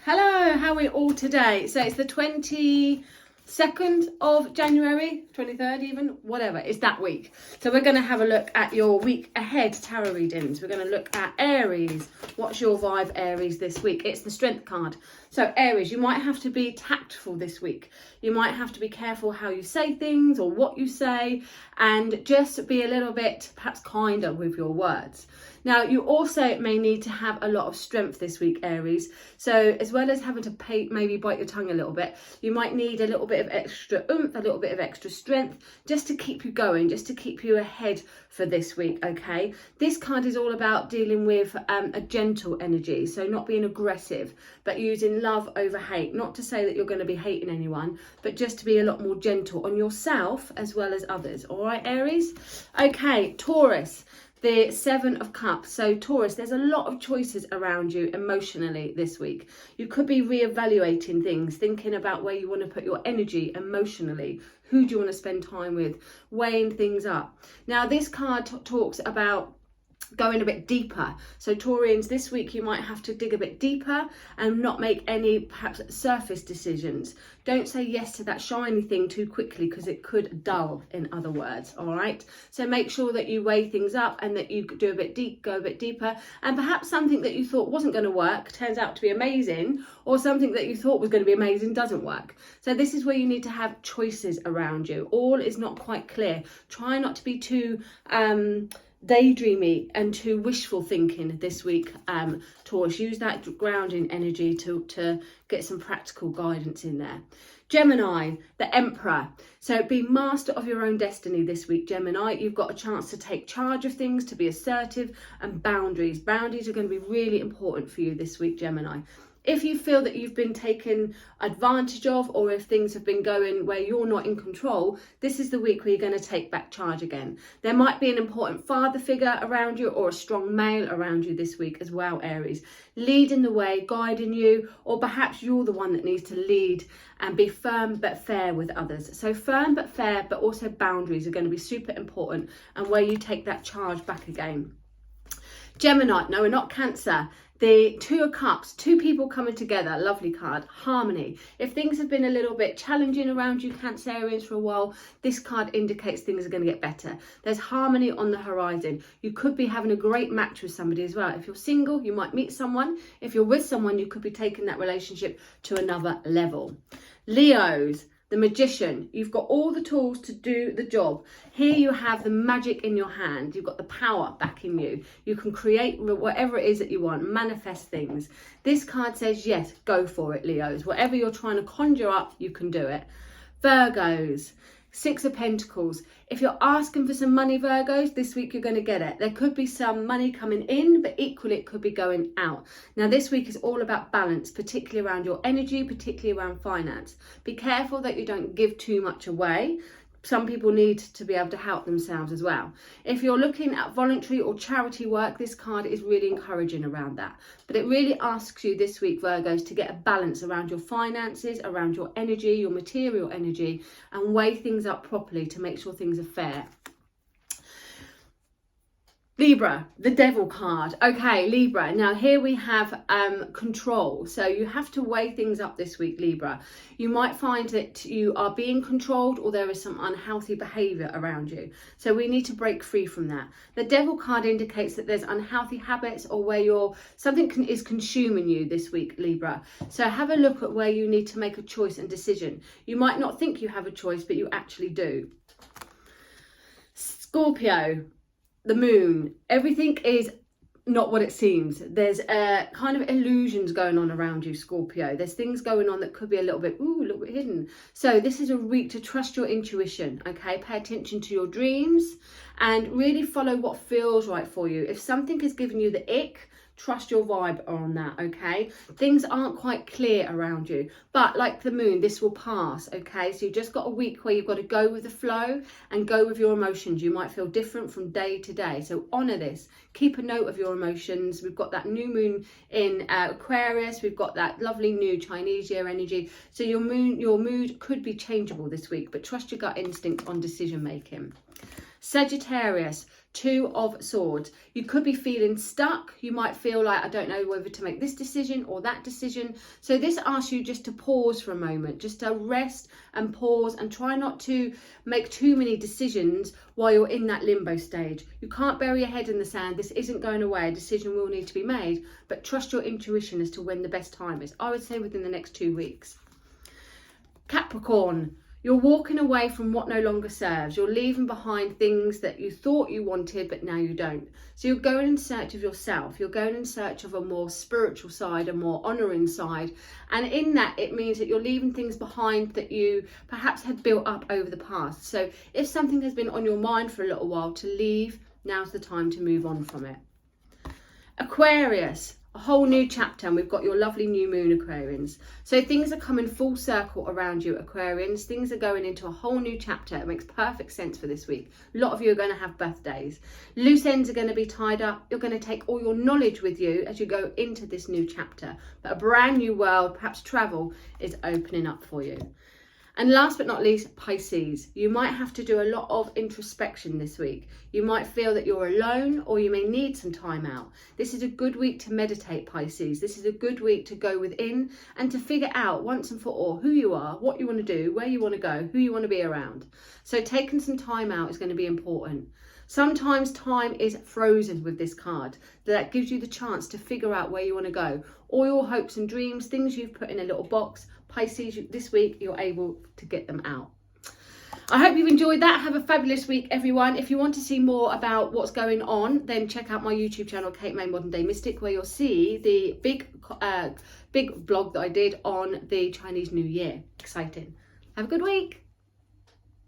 Hello, how are we all today? So it's the 22nd of January, 23rd even, whatever, it's that week. So we're going to have a look at your week ahead tarot readings. We're going to look at Aries. What's your vibe, Aries, this week? It's the Strength card. So Aries, you might have to be tactful this week. You might have to be careful how you say things or what you say, and just be a little bit perhaps kinder with your words. Now, you also may need to have a lot of strength this week, Aries. So as well as having to maybe bite your tongue a little bit, you might need a little bit of extra oomph, a little bit of extra strength, just to keep you going, just to keep you ahead for this week, okay? This card is all about dealing with a gentle energy, so not being aggressive, but using love over hate. Not to say that you're going to be hating anyone, but just to be a lot more gentle on yourself as well as others. All right, Aries? Okay, Taurus. The Seven of Cups. So Taurus, there's a lot of choices around you emotionally this week. You could be re-evaluating things, thinking about where you want to put your energy emotionally. Who do you want to spend time with? Weighing things up. Now, this card talks about going a bit deeper. So Taurians, this week you might have to dig a bit deeper and not make any perhaps surface decisions. Don't say yes to that shiny thing too quickly, because it could dull, in other words. All right, so make sure that you weigh things up and that you do go a bit deeper, and perhaps something that you thought wasn't going to work turns out to be amazing, or something that you thought was going to be amazing doesn't work. So this is where you need to have choices around you. All is not quite clear. Try not to be too daydreamy and too wishful thinking this week, Taurus. Use that grounding energy to get some practical guidance in there. Gemini, the Emperor. So be master of your own destiny this week, Gemini. You've got a chance to take charge of things, to be assertive, and boundaries. Boundaries are going to be really important for you this week, Gemini. If you feel that you've been taken advantage of, or if things have been going where you're not in control, this is the week where you're going to take back charge again. There might be an important father figure around you, or a strong male around you this week as well, Aries. Leading the way, guiding you, or perhaps you're the one that needs to lead and be firm but fair with others. So firm but fair, but also boundaries are going to be super important, and where you take that charge back again. Gemini, no, we're not Cancer. The Two of Cups, two people coming together, lovely card, harmony. If things have been a little bit challenging around you, Cancerians, for a while, this card indicates things are going to get better. There's harmony on the horizon. You could be having a great match with somebody as well. If you're single, you might meet someone. If you're with someone, you could be taking that relationship to another level. Leos, the Magician. You've got all the tools to do the job. Here you have the magic in your hand. You've got the power backing you. You can create whatever it is that you want, manifest things. This card says, yes, go for it, Leos. Whatever you're trying to conjure up, you can do it. Virgos, Six of Pentacles. If you're asking for some money, Virgos, this week you're going to get it. There could be some money coming in, but equally it could be going out. Now, this week is all about balance, particularly around your energy, particularly around finance. Be careful that you don't give too much away. Some people need to be able to help themselves as well. If you're looking at voluntary or charity work, this card is really encouraging around that. But it really asks you this week, Virgos, to get a balance around your finances, around your energy, your material energy, and weigh things up properly to make sure things are fair. Libra, the Devil card. Okay, Libra. Now here we have control. So you have to weigh things up this week, Libra. You might find that you are being controlled, or there is some unhealthy behavior around you. So we need to break free from that. The Devil card indicates that there's unhealthy habits, or where something is consuming you this week, Libra. So have a look at where you need to make a choice and decision. You might not think you have a choice, but you actually do. Scorpio, the Moon. Everything is not what it seems. There's kind of illusions going on around you, Scorpio. There's things going on that could be a little bit hidden. So this is a week to trust your intuition, okay? Pay attention to your dreams and really follow what feels right for you. If something is giving you the ick, trust your vibe on that, okay? Things aren't quite clear around you, but like the Moon, this will pass, okay? So you've just got a week where you've got to go with the flow and go with your emotions. You might feel different from day to day, so honor this. Keep a note of your emotions. We've got that new moon in Aquarius. We've got that lovely new Chinese year energy. So your mood could be changeable this week, but trust your gut instinct on decision making. Sagittarius, Two of Swords. You could be feeling stuck. You might feel like, I don't know whether to make this decision or that decision. So this asks you just to pause for a moment, just to rest and pause, and try not to make too many decisions while you're in that limbo stage. You can't bury your head in the sand. This isn't going away. A decision will need to be made, but trust your intuition as to when the best time is. I would say within the next 2 weeks. Capricorn. You're walking away from what no longer serves. You're leaving behind things that you thought you wanted, but now you don't. So you're going in search of yourself. You're going in search of a more spiritual side, a more honouring side. And in that, it means that you're leaving things behind that you perhaps had built up over the past. So if something has been on your mind for a little while to leave, now's the time to move on from it. Aquarius. A whole new chapter, and we've got your lovely new moon, Aquarians. So things are coming full circle around you, Aquarians. Things are going into a whole new chapter. It makes perfect sense for this week. A lot of you are going to have birthdays. Loose ends are going to be tied up. You're going to take all your knowledge with you as you go into this new chapter. But a brand new world, perhaps travel, is opening up for you. And last but not least, Pisces. You might have to do a lot of introspection this week. You might feel that you're alone, or you may need some time out. This is a good week to meditate, Pisces. This is a good week to go within and to figure out once and for all who you are, what you want to do, where you want to go, who you want to be around. So taking some time out is going to be important. Sometimes time is frozen with this card. That gives you the chance to figure out where you want to go. All your hopes and dreams, things you've put in a little box, Pisces, this week you're able to get them out. I hope you've enjoyed that. Have a fabulous week, everyone. If you want to see more about what's going on, then check out my YouTube channel, Kate May Modern Day Mystic, where you'll see the big blog that I did on the Chinese New Year. Exciting. Have a good week.